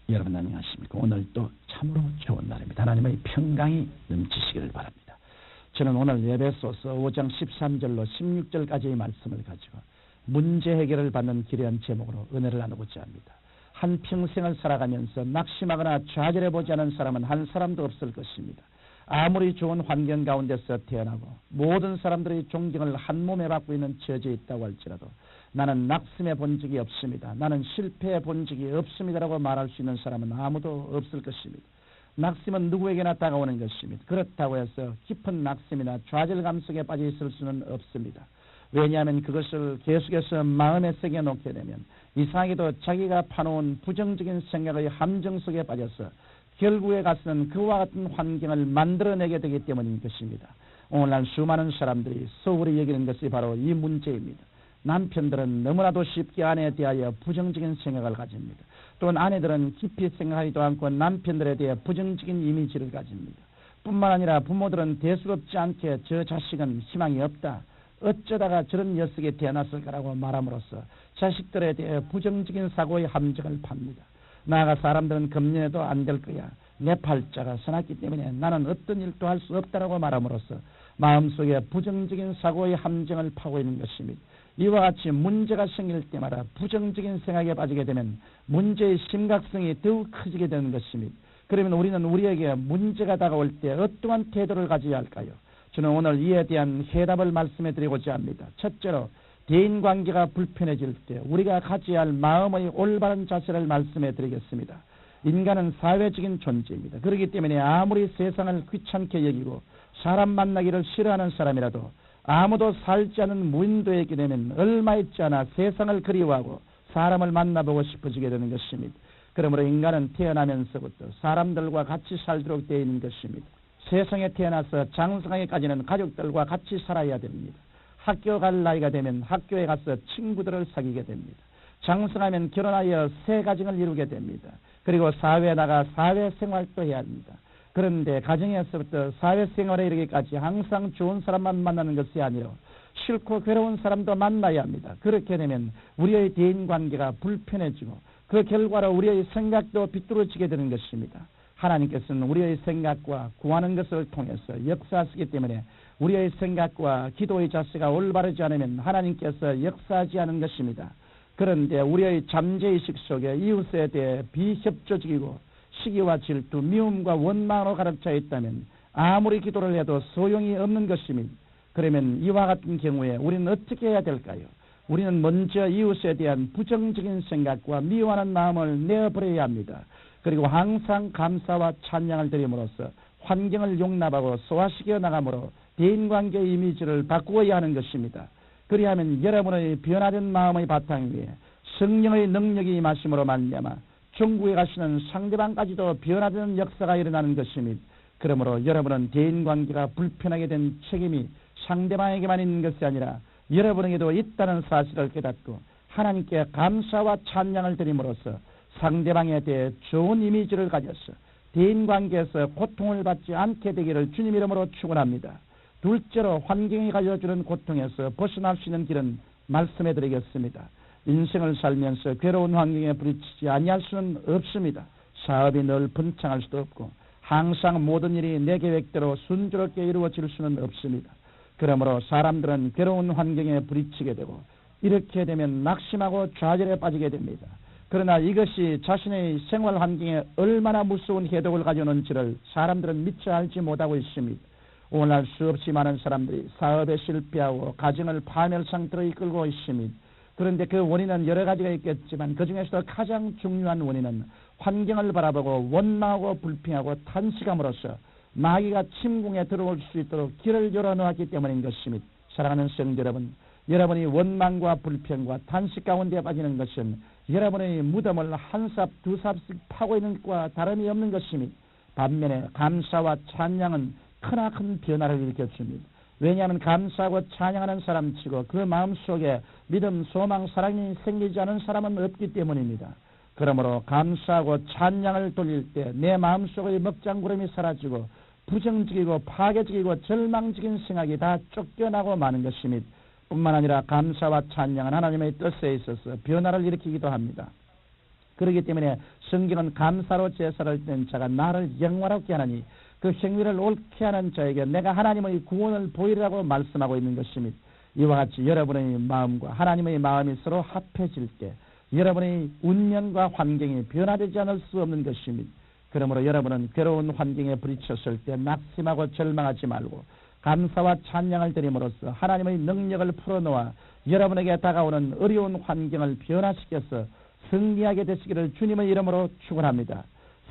여러분 안녕하십니까? 오늘 또 참으로 좋은 날입니다. 하나님의 평강이 넘치시기를 바랍니다. 저는 오늘 에베소서 5장 13절로 16절까지의 말씀을 가지고 문제 해결을 받는 기려한 제목으로 은혜를 나누고자 합니다. 한평생을 살아가면서 낙심하거나 좌절해보지 않은 사람은 한 사람도 없을 것입니다. 아무리 좋은 환경 가운데서 태어나고 모든 사람들의 존경을 한 몸에 받고 있는 처지에 있다고 할지라도 나는 낙심해 본 적이 없습니다. 나는 실패해 본 적이 없습니다라고 말할 수 있는 사람은 아무도 없을 것입니다. 낙심은 누구에게나 다가오는 것입니다. 그렇다고 해서 깊은 낙심이나 좌절감 속에 빠져 있을 수는 없습니다. 왜냐하면 그것을 계속해서 마음에 새겨 놓게 되면 이상하게도 자기가 파놓은 부정적인 생각의 함정 속에 빠져서 결국에 가서는 그와 같은 환경을 만들어내게 되기 때문인 것입니다. 오늘날 수많은 사람들이 소홀히 여기는 것이 바로 이 문제입니다. 남편들은 너무나도 쉽게 아내에 대하여 부정적인 생각을 가집니다. 또는 아내들은 깊이 생각하지도 않고 남편들에 대해 부정적인 이미지를 가집니다. 뿐만 아니라 부모들은 대수롭지 않게 저 자식은 희망이 없다, 어쩌다가 저런 녀석이 태어났을까라고 말함으로써 자식들에 대해 부정적인 사고의 함정을 팝니다. 나아가 사람들은 금년에도 안 될 거야, 내 팔자가 선했기 때문에 나는 어떤 일도 할 수 없다라고 말함으로써 마음속에 부정적인 사고의 함정을 파고 있는 것입니다. 이와 같이 문제가 생길 때마다 부정적인 생각에 빠지게 되면 문제의 심각성이 더욱 커지게 되는 것입니다. 그러면 우리는 우리에게 문제가 다가올 때 어떠한 태도를 가져야 할까요? 저는 오늘 이에 대한 해답을 말씀해 드리고자 합니다. 첫째로 대인관계가 불편해질 때 우리가 가져야 할 마음의 올바른 자세를 말씀해 드리겠습니다. 인간은 사회적인 존재입니다. 그렇기 때문에 아무리 세상을 귀찮게 여기고 사람 만나기를 싫어하는 사람이라도 아무도 살지 않은 무인도에 있게 되면 얼마 있지 않아 세상을 그리워하고 사람을 만나보고 싶어지게 되는 것입니다. 그러므로 인간은 태어나면서부터 사람들과 같이 살도록 되어 있는 것입니다. 세상에 태어나서 장성하기까지는 가족들과 같이 살아야 됩니다. 학교 갈 나이가 되면 학교에 가서 친구들을 사귀게 됩니다. 장성하면 결혼하여 새 가정을 이루게 됩니다. 그리고 사회에 나가 사회생활도 해야 합니다. 그런데 가정에서부터 사회생활에 이르기까지 항상 좋은 사람만 만나는 것이 아니라 싫고 괴로운 사람도 만나야 합니다. 그렇게 되면 우리의 대인관계가 불편해지고 그 결과로 우리의 생각도 비뚤어지게 되는 것입니다. 하나님께서는 우리의 생각과 구하는 것을 통해서 역사하시기 때문에 우리의 생각과 기도의 자세가 올바르지 않으면 하나님께서 역사하지 않은 것입니다. 그런데 우리의 잠재의식 속에 이웃에 대해 비협조적이고 시기와 질투, 미움과 원망으로 가득 차 있다면 아무리 기도를 해도 소용이 없는 것입니다. 그러면 이와 같은 경우에 우리는 어떻게 해야 될까요? 우리는 먼저 이웃에 대한 부정적인 생각과 미워하는 마음을 내어버려야 합니다. 그리고 항상 감사와 찬양을 드림으로써 환경을 용납하고 소화시켜 나감으로 대인관계의 이미지를 바꾸어야 하는 것입니다. 그리하면 여러분의 변화된 마음의 바탕 위에 성령의 능력이 임하심으로 말미암아 천국에 가시는 상대방까지도 변화되는 역사가 일어나는 것입니다. 그러므로 여러분은 대인관계가 불편하게 된 책임이 상대방에게만 있는 것이 아니라 여러분에게도 있다는 사실을 깨닫고 하나님께 감사와 찬양을 드림으로써 상대방에 대해 좋은 이미지를 가져서 대인관계에서 고통을 받지 않게 되기를 주님 이름으로 축원합니다. 둘째로 환경이 가져주는 고통에서 벗어날 수 있는 길은 말씀해 드리겠습니다. 인생을 살면서 괴로운 환경에 부딪히지 아니할 수는 없습니다. 사업이 늘 번창할 수도 없고 항상 모든 일이 내 계획대로 순조롭게 이루어질 수는 없습니다. 그러므로 사람들은 괴로운 환경에 부딪히게 되고 이렇게 되면 낙심하고 좌절에 빠지게 됩니다. 그러나 이것이 자신의 생활 환경에 얼마나 무서운 해독을 가져오는지를 사람들은 미처 알지 못하고 있습니다. 오늘날 수없이 많은 사람들이 사업에 실패하고 가정을 파멸 상태로 이끌고 있습니다. 그런데 그 원인은 여러 가지가 있겠지만 그중에서도 가장 중요한 원인은 환경을 바라보고 원망하고 불평하고 탄식함으로써 마귀가 침공에 들어올 수 있도록 길을 열어놓았기 때문인 것입니다. 사랑하는 성도 여러분, 여러분이 원망과 불평과 탄식 가운데 빠지는 것은 여러분의 무덤을 한 삽 두 삽씩 파고 있는 것과 다름이 없는 것입니다. 반면에 감사와 찬양은 크나큰 변화를 일으켜줍니다. 왜냐하면 감사하고 찬양하는 사람치고 그 마음속에 믿음, 소망, 사랑이 생기지 않은 사람은 없기 때문입니다. 그러므로 감사하고 찬양을 돌릴 때 내 마음속의 먹장구름이 사라지고 부정적이고 파괴적이고 절망적인 생각이 다 쫓겨나고 마는 것입니다. 뿐만 아니라 감사와 찬양은 하나님의 뜻에 있어서 변화를 일으키기도 합니다. 그렇기 때문에 성경은 감사로 제사를 드는 자가 나를 영화롭게 하나니 그 행위를 옳게 하는 자에게 내가 하나님의 구원을 보이라고 말씀하고 있는 것입니다. 이와 같이 여러분의 마음과 하나님의 마음이 서로 합해질 때 여러분의 운명과 환경이 변화되지 않을 수 없는 것입니다. 그러므로 여러분은 괴로운 환경에 부딪혔을 때 낙심하고 절망하지 말고 감사와 찬양을 드림으로써 하나님의 능력을 풀어놓아 여러분에게 다가오는 어려운 환경을 변화시켜서 승리하게 되시기를 주님의 이름으로 축원합니다.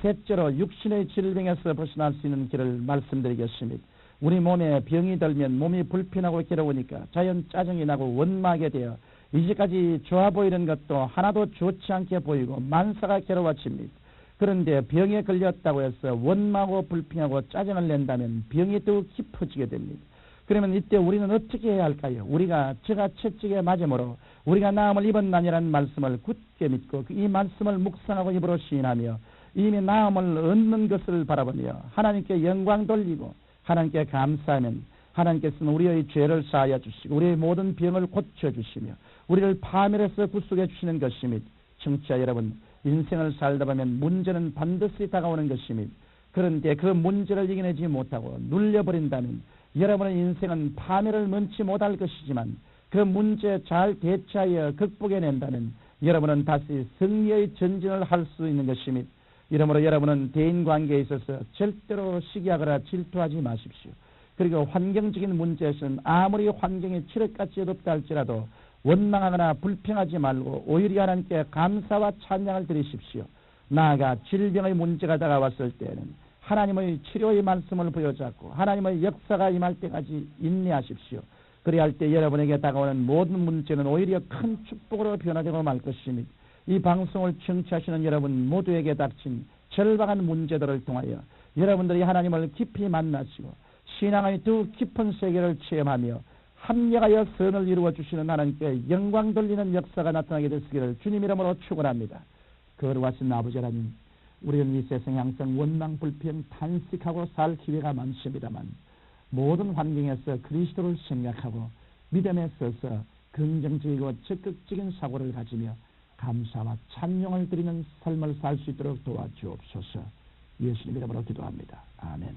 셋째로 육신의 질병에서 벗어날 수 있는 길을 말씀드리겠습니다. 우리 몸에 병이 들면 몸이 불편하고 괴로우니까 자연 짜증이 나고 원망하게 되어 이제까지 좋아 보이는 것도 하나도 좋지 않게 보이고 만사가 괴로워집니다. 그런데 병에 걸렸다고 해서 원망하고 불평하고 짜증을 낸다면 병이 더욱 깊어지게 됩니다. 그러면 이때 우리는 어떻게 해야 할까요? 우리가 저가 채찍에 맞음으로 우리가 나음을 입었나니라는 말씀을 굳게 믿고 이 말씀을 묵상하고 입으로 시인하며 이미 나음을 얻는 것을 바라보며 하나님께 영광 돌리고 하나님께 감사하면 하나님께서는 우리의 죄를 사하여 주시고 우리의 모든 병을 고쳐주시며 우리를 파멸해서 구속해 주시는 것입니다. 청취자 여러분, 인생을 살다 보면 문제는 반드시 다가오는 것입니다. 그런데 그 문제를 이겨내지 못하고 눌려버린다면 여러분의 인생은 파멸을 면치 못할 것이지만 그 문제에 잘 대처하여 극복해낸다면 여러분은 다시 승리의 전진을 할 수 있는 것입니다. 이러므로 여러분은 대인관계에 있어서 절대로 시기하거나 질투하지 마십시오. 그리고 환경적인 문제에서는 아무리 환경이 칠흑같이 어둡다 할지라도 원망하거나 불평하지 말고 오히려 하나님께 감사와 찬양을 드리십시오. 나아가 질병의 문제가 다가왔을 때는 하나님의 치료의 말씀을 부여잡고 하나님의 역사가 임할 때까지 인내하십시오. 그래야 할 때 여러분에게 다가오는 모든 문제는 오히려 큰 축복으로 변화되고 말 것입니다. 이 방송을 청취하시는 여러분 모두에게 닥친 절박한 문제들을 통하여 여러분들이 하나님을 깊이 만나시고 신앙의 더 깊은 세계를 체험하며 합력하여 선을 이루어 주시는 하나님께 영광 돌리는 역사가 나타나게 되시기를 주님 이름으로 축원합니다. 거룩하신 아버지 하나님, 우리는 이 세상에 항상 원망 불평 탄식하고 살 기회가 많습니다만 모든 환경에서 그리스도를 생각하고 믿음에 서서 긍정적이고 적극적인 사고를 가지며 감사와 찬양을 드리는 삶을 살 수 있도록 도와주옵소서. 예수님 이름으로 기도합니다. 아멘.